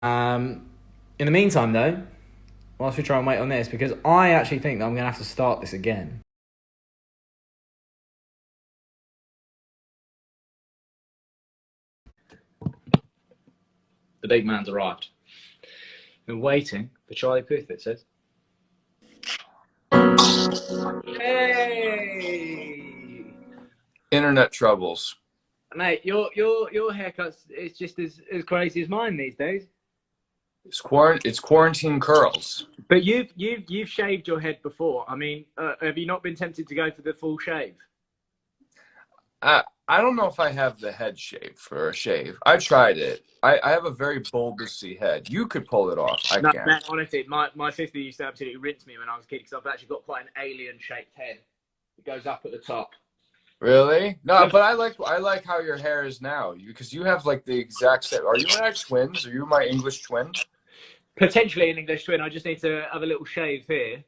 In the meantime, though, whilst we try and wait on this, because I actually think that I'm going to have to start this again. The big man's arrived. Been waiting for Charlie Puth, it says. Hey! Internet troubles. Mate, your haircut's it's just as crazy as mine these days. It's quarantine curls. But you've shaved your head before. I mean, have you not been tempted to go for the full shave? I don't know if I have the head shave for a shave. I tried it. I have a very bulbousy head. You could pull it off. I No, can't. man, honestly, my sister used to absolutely rinse me when I was a kid because I've actually got quite an alien-shaped head. It goes up at the top. Really? No, but I like how your hair is now because you have like the exact same. Are you and I twins? Are you my English twin? Potentially an English twin. I just need to have a little shave here,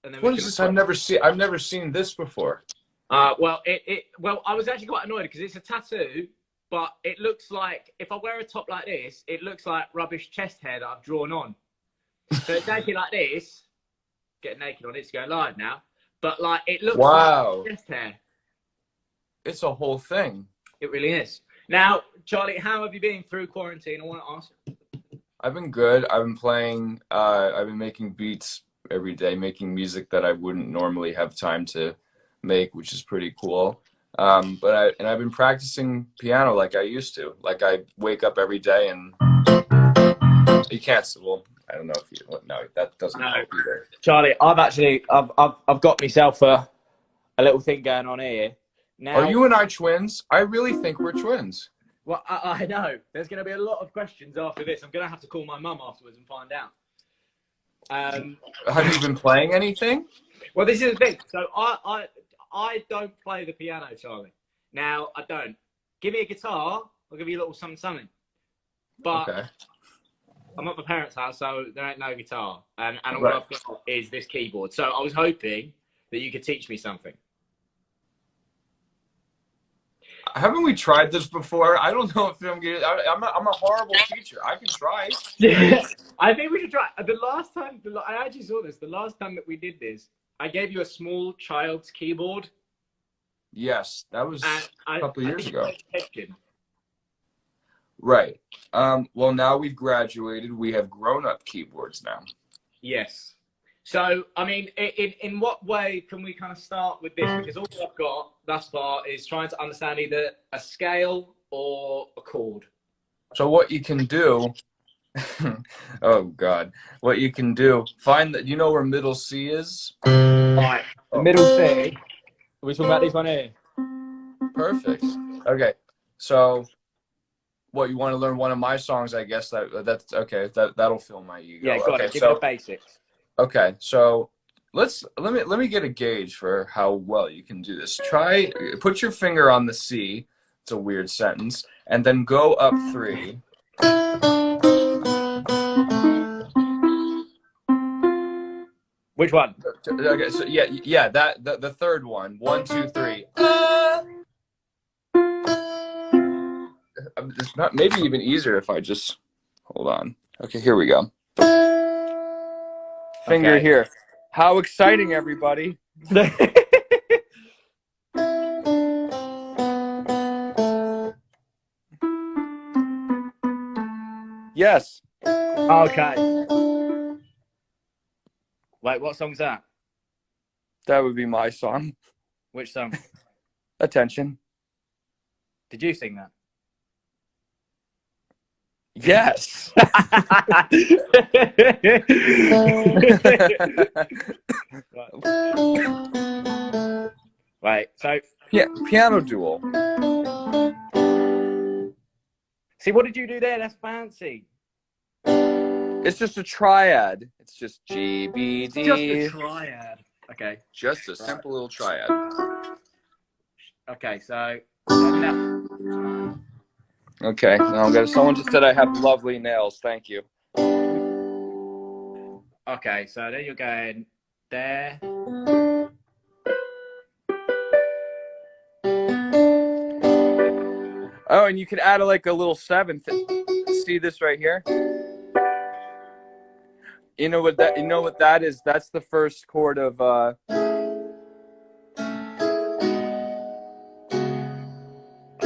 and then What is this? I've never seen this before. Well, I was actually quite annoyed because it's a tattoo, but it looks like if I wear a top like this, it looks like rubbish chest hair that I've drawn on. So it's actually like this. Get naked on it to go live now, but like it looks like chest hair. It's a whole thing. It really is. Now, Charlie, how have you been through quarantine? I want to ask. I've been good. I've been playing. I've been making beats every day, making music that I wouldn't normally have time to make, which is pretty cool. I've been practicing piano like I used to. Like I wake up every day and you can't. Well, I don't know if you. No, that doesn't help either. Charlie, I've got myself a little thing going on here. Now, are you and I twins? I really think we're twins. Well, I know. There's going to be a lot of questions after this. I'm going to have to call my mum afterwards and find out. Have you been playing anything? Well, this is the thing. So I don't play the piano, Charlie. Now, I don't. Give me a guitar, I'll give you a little something. But okay. I'm at my parents' house, so there ain't no guitar. And all I've got is this keyboard. So I was hoping that you could teach me something. Haven't we tried this before? I don't know if I'm getting. I'm a horrible teacher. I can try. I think we should try. The last time, I actually saw this. The last time that we did this, I gave you a small child's keyboard. Yes, that was a couple of years ago. Right. Well, now we've graduated. We have grown-up keyboards now. Yes. So, I mean, in what way can we kind of start with this? Because all I've got thus far is trying to understand either a scale or a chord. So what you can do, oh God, what you can do, find that, you know where middle C is? Right, the middle C. Are we talking about this one here? Perfect. Okay, so what, you want to learn one of my songs? I guess that's okay. That'll fill my ego. Yeah, got it. Give me the basics. Okay, so let me get a gauge for how well you can do this. Put your finger on the C. It's a weird sentence, and then go up 3. Which one? Okay, so yeah, the third one. 1, 2, 3. It's not maybe even easier if I just hold on. Okay, here we go. Finger here. How exciting, everybody. Yes. Okay. Wait, what song's that? That would be my song. Which song? Attention. Did you sing that? Yes. Right. So yeah, piano duel. See, what did you do there? That's fancy. It's just a triad. It's just G, B, D. Just a triad. Okay. Just a simple little triad. Okay, so now. Okay, now I'm gonna. Someone just said I have lovely nails. Thank you. Okay, so then you're going there. Oh, and you can add like a little 7th. See this right here? You know what that is? That's the first chord of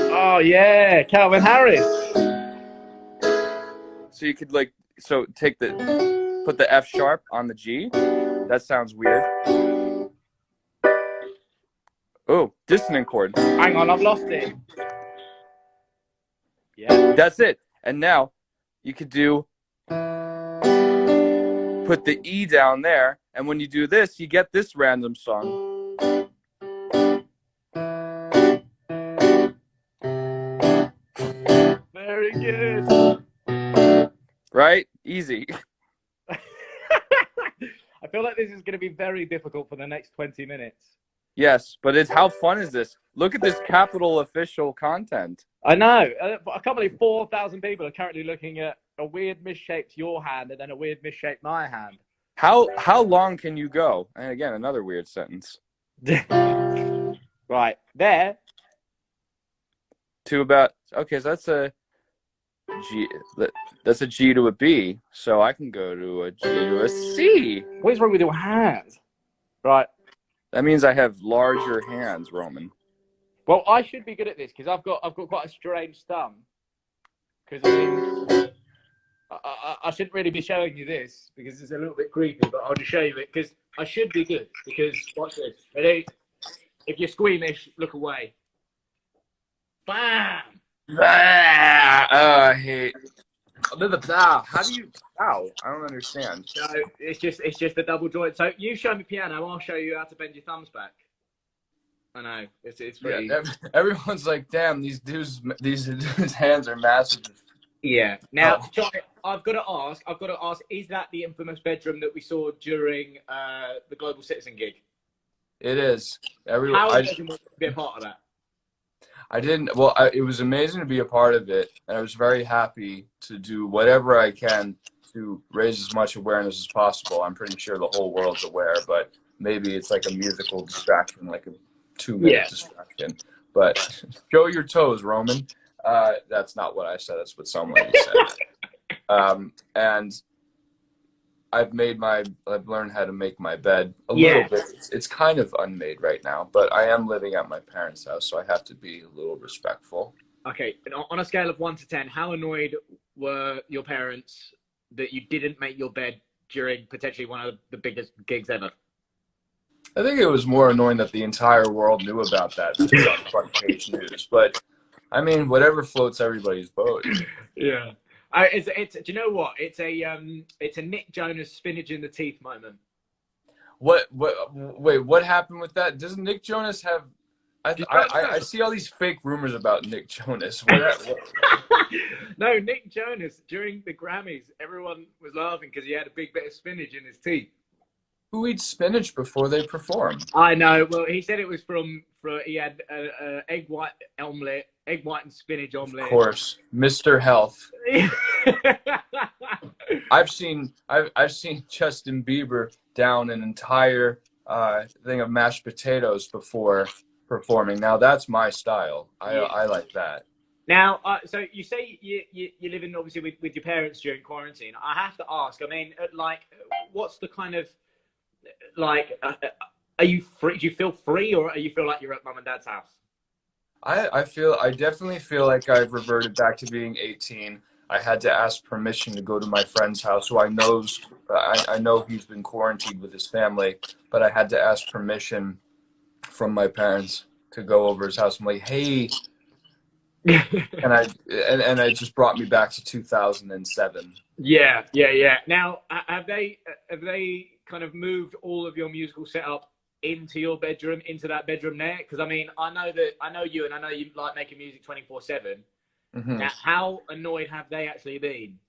Oh yeah, Calvin Harris. so you could put the F sharp on the G. That sounds weird. Oh, dissonant chord. Hang on, I've lost it. Yeah. That's it. And now you could put the E down there, and when you do this, you get this random song. Very good. Right? Easy. I feel like this is going to be very difficult for the next 20 minutes. Yes, but how fun is this? Look at this Capital official content. I know. I can't believe 4,000 people are currently looking at a weird misshaped your hand and then a weird misshaped my hand. How long can you go? And again, another weird sentence. Right, there. To about, okay, so that's a G. That's a G to a B. So I can go to a G to a C. What is wrong with your hands? Right. That means I have larger hands, Roman. Well, I should be good at this because I've got quite a strange thumb. Because I shouldn't really be showing you this because it's a little bit creepy, but I'll just show you it because I should be good. Because watch this. Ready? If you're squeamish, look away. Bam! I hate. How do you? Ow! I don't understand. So it's just a double joint. So you show me piano, I'll show you how to bend your thumbs back. I know it's pretty. Yeah, everyone's like, "Damn, these dudes' hands are massive." Yeah. Now, Charlie, I've got to ask. Is that the infamous bedroom that we saw during the Global Citizen gig? It is. How amazing was it to be a part of that? I didn't. Well, it was amazing to be a part of it, and I was very happy to do whatever I can to raise as much awareness as possible. I'm pretty sure the whole world's aware, but maybe it's like a musical distraction, like a 2-minute distraction. But show your toes, Roman. That's not what I said. That's what some lady said. And I've learned how to make my bed a little bit. It's kind of unmade right now, but I am living at my parents' house, so I have to be a little respectful. Okay, on a scale of 1 to 10, how annoyed were your parents that you didn't make your bed during potentially one of the biggest gigs ever? I think it was more annoying that the entire world knew about that since it's on front page news. But I mean, whatever floats everybody's boat. Yeah. Do you know what? It's a Nick Jonas spinach in the teeth moment. Wait, what happened with that? Doesn't Nick Jonas have? I see all these fake rumors about Nick Jonas. No, Nick Jonas during the Grammys, everyone was laughing because he had a big bit of spinach in his teeth. Who eats spinach before they perform? I know. Well, he said it was he had egg white and spinach omelette. Of course, Mr. Health. I've seen Justin Bieber down an entire thing of mashed potatoes before performing. Now that's my style. I like that. Now, so you say you're living obviously with your parents during quarantine. I have to ask. I mean, what's the kind of are you free? Do you feel free, or you feel like you're at mum and dad's house? I definitely feel like I've reverted back to being 18. I had to ask permission to go to my friend's house, who I know he's been quarantined with his family, but I had to ask permission from my parents to go over his house. I'm like, hey, and it just brought me back to 2007. Yeah. Now, have they kind of moved all of your musical setup into your bedroom, into that bedroom there? Because I mean, I know you like making music 24/7. Mm-hmm. Now, how annoyed have they actually been?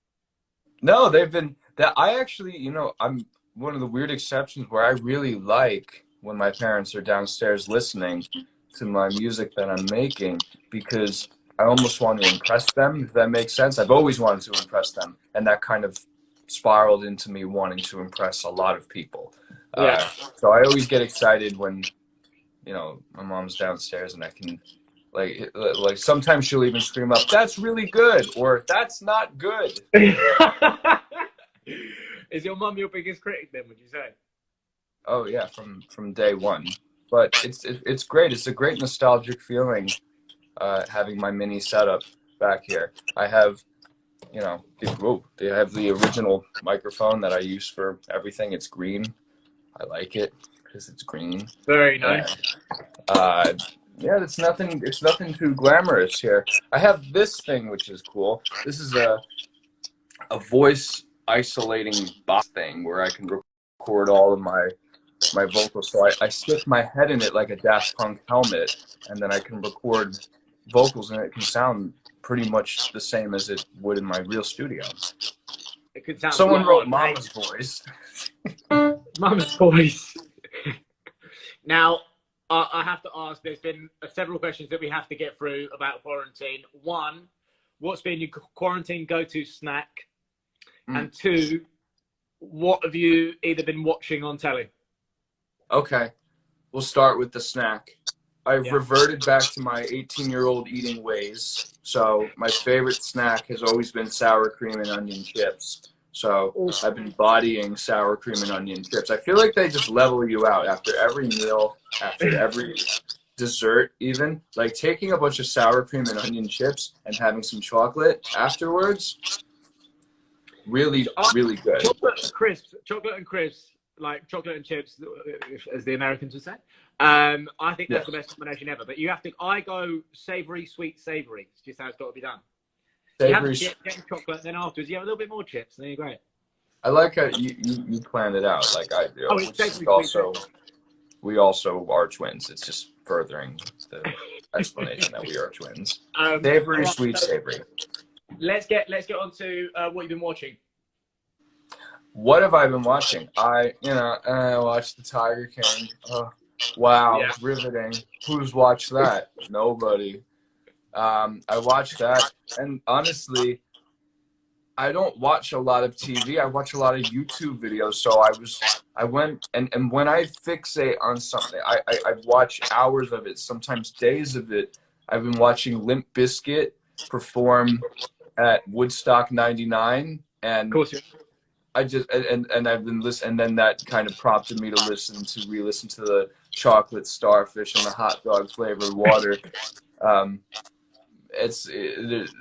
No, they've been. I actually, I'm one of the weird exceptions where I really like when my parents are downstairs listening to my music that I'm making, because I almost want to impress them, if that makes sense. I've always wanted to impress them, and that kind of spiraled into me wanting to impress a lot of people. Yeah. So I always get excited when, my mom's downstairs and I can, like sometimes she'll even scream up, "That's really good," or "That's not good." Is your mum your biggest critic then, would you say? Oh yeah, from day one. But it's great. It's a great nostalgic feeling, having my mini setup back here. I have, you know, they have the original microphone that I use for everything. It's green. I like it because it's green. Very nice. And, yeah, it's nothing too glamorous here. I have this thing which is cool. This is a voice isolating box thing where I can record all of my vocals. So I stick my head in it like a Daft Punk helmet, and then I can record vocals, and it can sound pretty much the same as it would in my real studio. It could sound. Someone wrote Mama's voice. Mama's voice. Now, I have to ask, there's been several questions that we have to get through about quarantine. One, what's been your quarantine go-to snack? And two, what have you either been watching on telly? Okay, we'll start with the snack. I've reverted back to my 18-year-old eating ways. So my favorite snack has always been sour cream and onion chips. So I've been bodying sour cream and onion chips. I feel like they just level you out after every meal, after every dessert even. Like taking a bunch of sour cream and onion chips and having some chocolate afterwards, really, really good. Chocolate and crisps, like chocolate and chips, as the Americans would say. I think that's the best combination ever. But you have to, I go savory, sweet, savory. It's just how it's got to be done. You have to get chocolate, then afterwards you have a little bit more chips, and then you're great. I like how you planned it out like I do. We also are twins. It's just furthering the explanation that we are twins. Savory, sweet, savory. Let's get on to what you've been watching. What have I been watching? I watched The Tiger King. Wow, riveting. Who's watched that? Nobody. I watched that, and honestly, I don't watch a lot of TV. I watch a lot of YouTube videos. So I went and when I fixate on something, I watch hours of it, sometimes days of it. I've been watching Limp Bizkit perform at Woodstock '99, and I just and I've been listening, and then that kind of prompted me to re-listen to the Chocolate Starfish and the hot dog flavored water.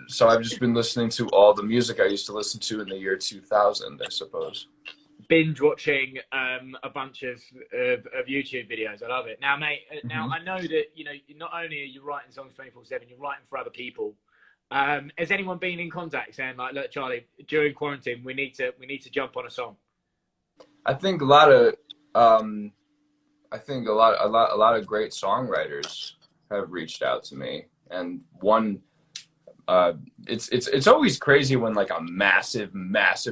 So I've just been listening to all the music I used to listen to in the year 2000, I suppose. Binge watching a bunch of YouTube videos. I love it. Now, mate. Now I know that not only are you writing songs 24/7, you're writing for other people. Has anyone been in contact saying like, "Look, Charlie, during quarantine, we need to jump on a song"? I think a lot of great songwriters have reached out to me. And one, it's always crazy when like a massive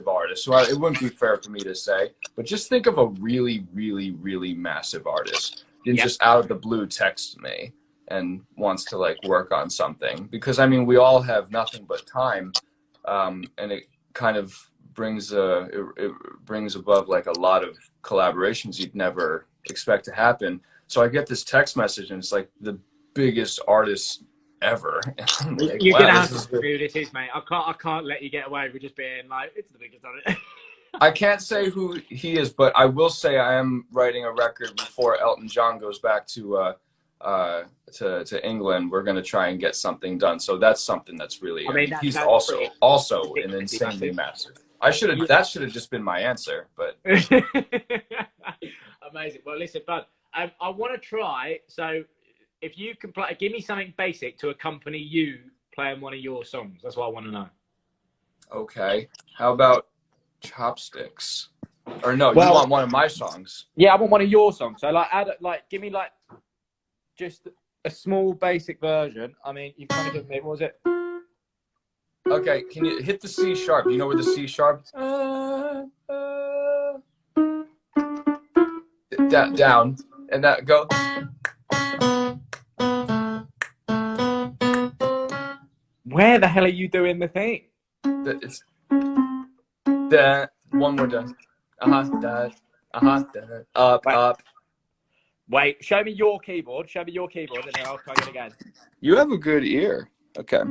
artist. So it wouldn't be fair for me to say, but just think of a really, really, really massive artist and just out of the blue text me and wants to like work on something, because I mean we all have nothing but time, and it kind of brings above like a lot of collaborations you'd never expect to happen. So I get this text message and it's like the biggest artist ever. Like, you're gonna have to see who this is, mate. I can't let you get away with just being like, it's the biggest artist. I can't say who he is, but I will say I am writing a record before Elton John goes back to England. We're gonna try and get something done. So that's something that's really. He's also an insanely massive. That should have just been my answer, but. Amazing. Well, listen, bud. I want to try. So. If you can give me something basic to accompany you playing one of your songs. That's what I want to know. Okay. How about chopsticks? Or no, you want one of my songs? Yeah, I want one of your songs. So give me just a small basic version. I mean, you kind of give me, what was it? Okay, can you hit the C sharp? You know where the C sharp? Down, and that go. Where the hell are you doing the thing? It's that one more down. Up. Wait, show me your keyboard. And then I'll try it again. You have a good ear. Okay.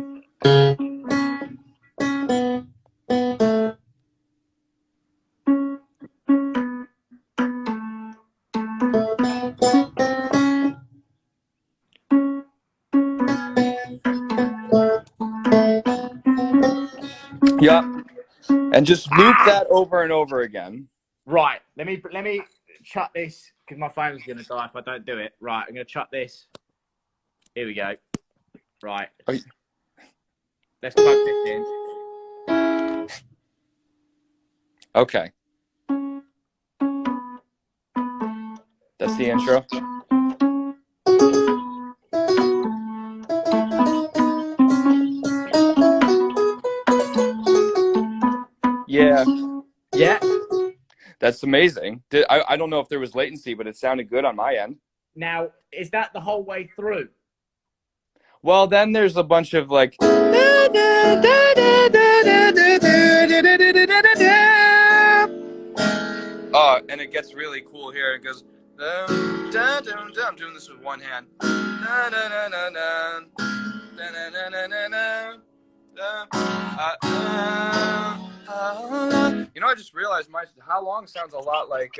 And just loop that over and over again. Right. Let me chuck this because my phone's gonna die if I don't do it. Right. I'm gonna chuck this. Here we go. Right. Let's plug this in. Okay. That's the intro. Yeah. Yeah. That's amazing. I don't know if there was latency, but it sounded good on my end. Now, is that the whole way through? Well, then there's a bunch of like. And it gets really cool here. It goes. I'm doing this with one hand. You know, I just realized how long sounds a lot like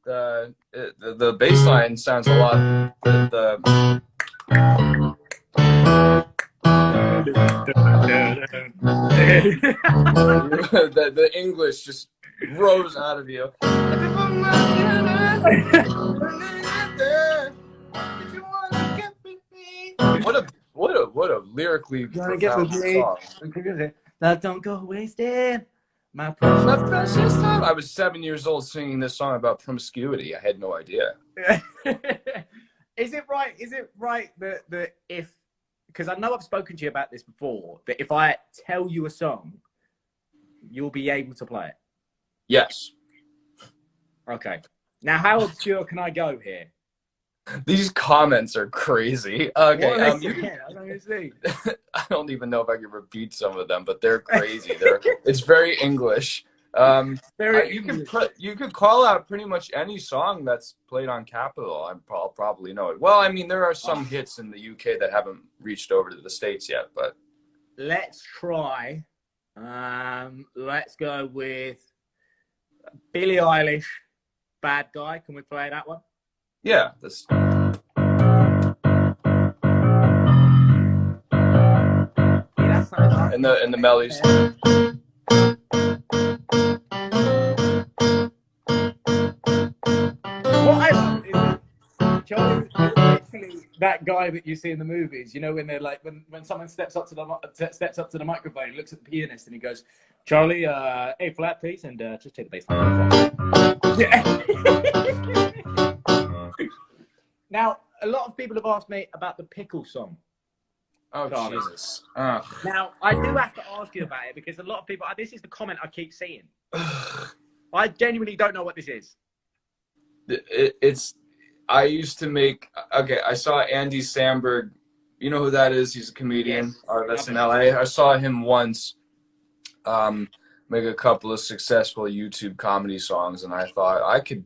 the bass line sounds a lot the English just rose out of you. What a lyrically profound song. Love don't go wasted. My precious time. I was 7 years old singing this song about promiscuity. I had no idea. Is it right that if, because I know I've spoken to you about this before, that if I tell you a song, you'll be able to play it? Yes. Okay. Now, how obscure can I go here? These comments are crazy. Okay. I don't even know if I can repeat some of them, but they're crazy. It's very English. You could call out pretty much any song that's played on Capitol. I'll probably know it. Well, I mean, there are some hits in the UK that haven't reached over to the States yet, but let's try. Let's go with Billie Eilish, "Bad Guy." Can we play that one? Yeah, this. And the melodies. What I love is that Charlie is literally that guy that you see in the movies. You know, when they're like, when someone steps up to the microphone, looks at the pianist, and he goes, "Charlie, A flat, please, and just take the bass line." Yeah. Now, a lot of people have asked me about the Pickle song. Oh, Charlie. Jesus. Now, I do have to ask you about it because a lot of people, this is the comment I keep seeing. I genuinely don't know what this is. I used to make, I saw Andy Samberg. You know who that is? He's a comedian. Yes. That's in LA. I saw him once make a couple of successful YouTube comedy songs, and I thought I could,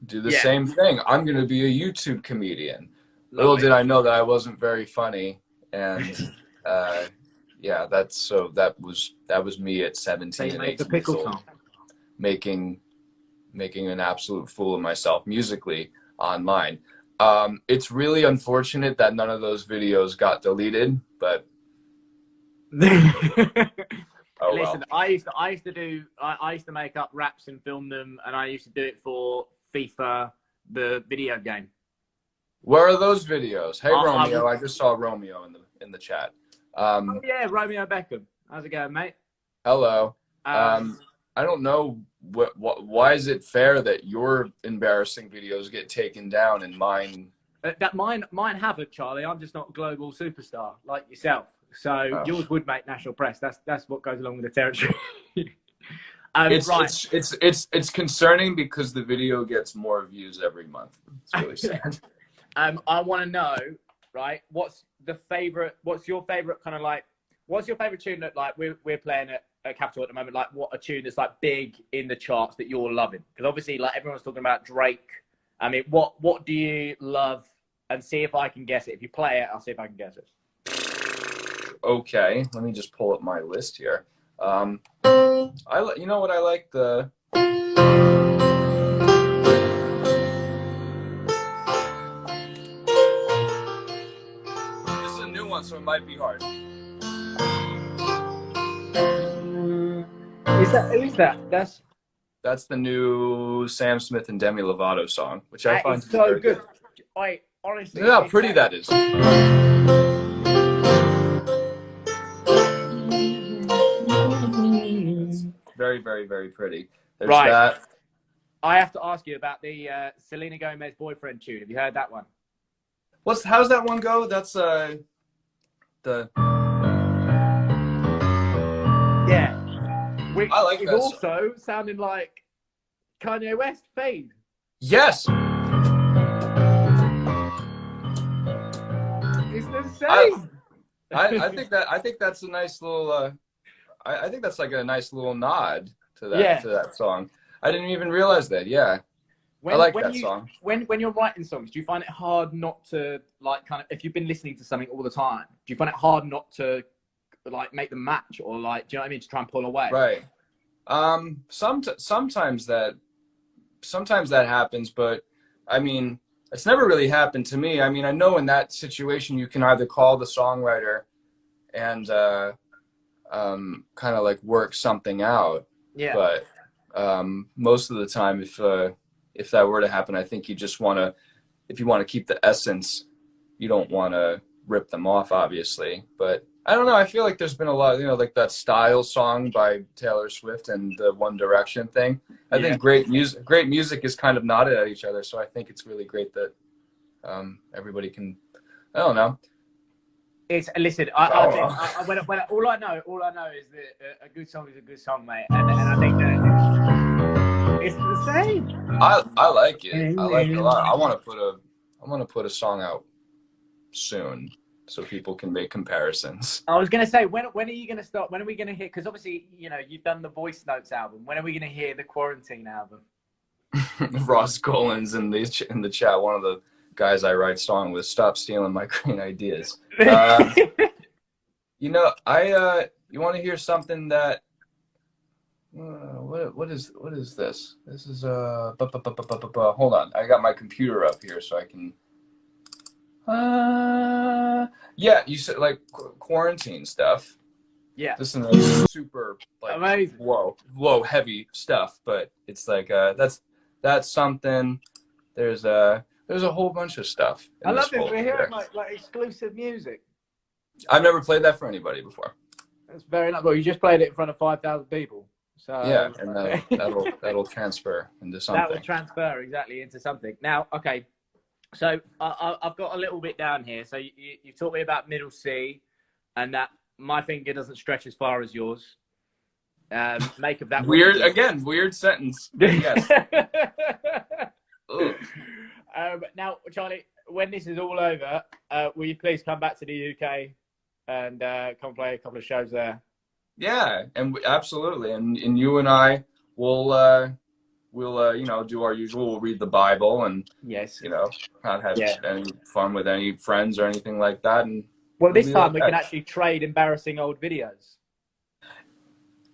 do the same thing. I'm going to be a YouTube comedian. Little did I know that I wasn't very funny, and that was me at 17 and 18 years old, making an absolute fool of myself musically online. It's really unfortunate that none of those videos got deleted, but listen, well. I used to make up raps and film them, and I used to do it for FIFA, the video game. Where are those videos? Hey, Romeo, I just saw Romeo in the chat. Oh yeah, Romeo Beckham. How's it going, mate? Hello. I don't know why is it fair that your embarrassing videos get taken down and mine? Mine haven't, Charlie. I'm just not a global superstar like yourself. So yours would make national press. That's what goes along with the territory. It's concerning because the video gets more views every month. It's really sad. I want to know, right? What's your favorite tune that like we're playing at Capitol at the moment? Like, what a tune that's like big in the charts that you're loving? Because obviously, like everyone's talking about Drake. I mean, what do you love? And see if I can guess it. If you play it, I'll see if I can guess it. Okay, let me just pull up my list here. You know what I like the. This is a new one, so it might be hard. Who is that? That's the new Sam Smith and Demi Lovato song, which I find to be so very good. I honestly. Look how pretty that is. It's very, very, very pretty. There's that. I have to ask you about the Selena Gomez Boyfriend tune. Have you heard that one? How's that one go? That's the. Yeah. Which I like is that also sounding like Kanye West Fade. Yes. It's the same. I think that's a nice little. I think that's like a nice little nod to that song. I didn't even realize that. Yeah. I like that song. When you're writing songs, do you find it hard not to like kind of if you've been listening to something all the time? Do you find it hard not to like make them match or like do you know what I mean to try and pull away? Right. Sometimes that happens, but I mean it's never really happened to me. I mean I know in that situation you can either call the songwriter and kind of like work something out. Yeah. But most of the time, if that were to happen, I think you just want to, if you want to keep the essence, you don't want to rip them off, obviously. But I don't know. I feel like there's been a lot, like that Style song by Taylor Swift and the One Direction thing. I think great music is kind of nodded at each other. So I think it's really great that everybody can. I don't know. It's listen. I think when all I know is that a good song is a good song, mate, and I think that it's the same. I like it. I like it a lot. I want to put a song out soon so people can make comparisons. I was gonna say when are you gonna start? When are we gonna hear? Because obviously you've done the Voice Notes album. When are we gonna hear the Quarantine album? Ross Golan's in the chat. One of the guys I write song with. Stop stealing my great ideas. You want to hear something that what is this? This is hold on. I got my computer up here so I can yeah, you said like quarantine stuff. Yeah. This is super like amazing. Low heavy stuff, but it's like that's something. There's a whole bunch of stuff. I love it. We're hearing like exclusive music. I've never played that for anybody before. That's very nice. Well, you just played it in front of 5,000 people. So yeah, and that'll transfer into something. That will transfer exactly into something. Now, okay, so I've got a little bit down here. So you taught me about middle C, and that my finger doesn't stretch as far as yours. Make of that weird sentence. Yes. Now, Charlie, when this is all over, will you please come back to the UK and come play a couple of shows there? Yeah, and absolutely, and you and I will do our usual. We'll read the Bible and not have any fun with any friends or anything like that. And this time we can actually trade embarrassing old videos.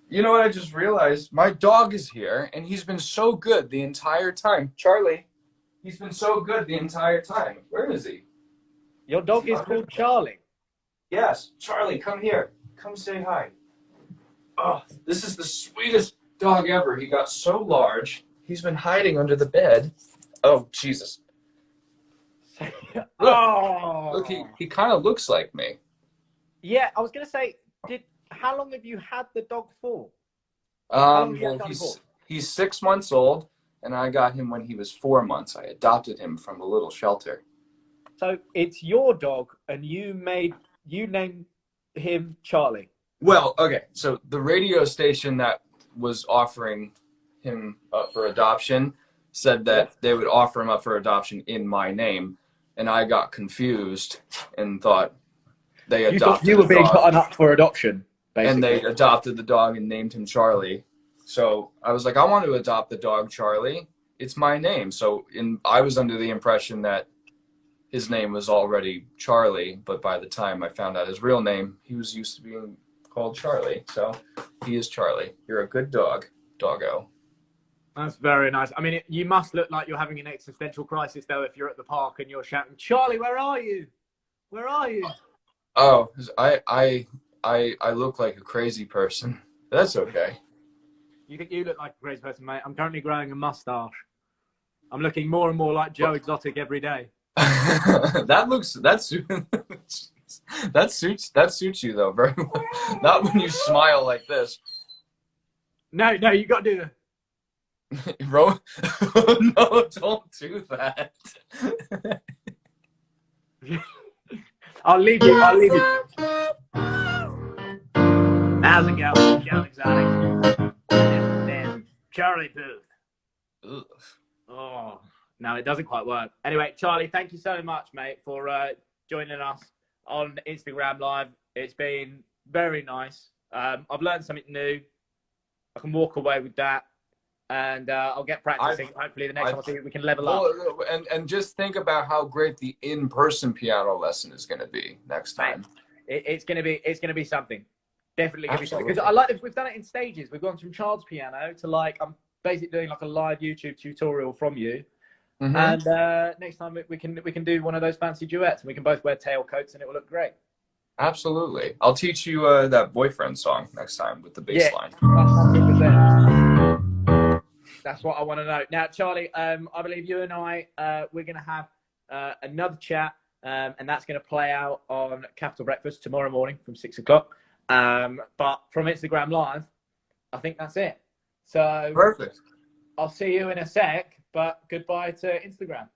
You know what I just realized? My dog is here, and he's been so good the entire time. Charlie, he's been so good the entire time. Where is he? Your dog is called Charlie? Yes. Charlie, come here. Come say hi. Oh, this is the sweetest dog ever. He got so large. He's been hiding under the bed. Oh, Jesus. Look, he kind of looks like me. Yeah, I was going to say, how long have you had the dog for? He's 6 months old, and I got him when he was 4 months. I adopted him from a little shelter. So it's your dog, and you named him Charlie. Well, okay. So the radio station that was offering him up for adoption said that they would offer him up for adoption in my name, and I got confused and thought they adopted. You were being put up for adoption. Basically. And they adopted the dog and named him Charlie. So I was like, I want to adopt the dog Charlie. It's my name. So I was under the impression that his name was already Charlie, but by the time I found out his real name, he was used to being called Charlie. So he is Charlie. You're a good dog, doggo. That's very nice. I mean, you must look like you're having an existential crisis, though, if you're at the park and you're shouting, Charlie, where are you? Where are you? Oh, I look like a crazy person. That's okay. You think you look like a crazy person, mate? I'm currently growing a mustache. I'm looking more and more like Joe Exotic every day. that suits you though very well. Not when you smile like this. No, you got to do No, don't do that. I'll leave you. How's it going? Joe Exotic. Then Charlie Puth. Ugh. Oh, no, it doesn't quite work. Anyway, Charlie, thank you so much, mate, for joining us on Instagram Live. It's been very nice. I've learned something new. I can walk away with that. And I'll get practicing. Hopefully, the next time I see you, we can level up. And just think about how great the in-person piano lesson is going to be next time. It's going to be something. Definitely going to be something. Because I like this. We've done it in stages. We've gone from child's piano to like I'm basically doing like a live YouTube tutorial from you. Mm-hmm. And next time we can do one of those fancy duets, and we can both wear tailcoats, and it will look great. Absolutely. I'll teach you that boyfriend song next time with the bass line. 100%. That's what I want to know. Now, Charlie, I believe you and I, we're going to have another chat, and that's going to play out on Capital Breakfast tomorrow morning from 6 o'clock. But from Instagram Live, I think that's it. So perfect. I'll see you in a sec, but goodbye to Instagram.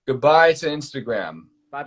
Goodbye to Instagram. Bye.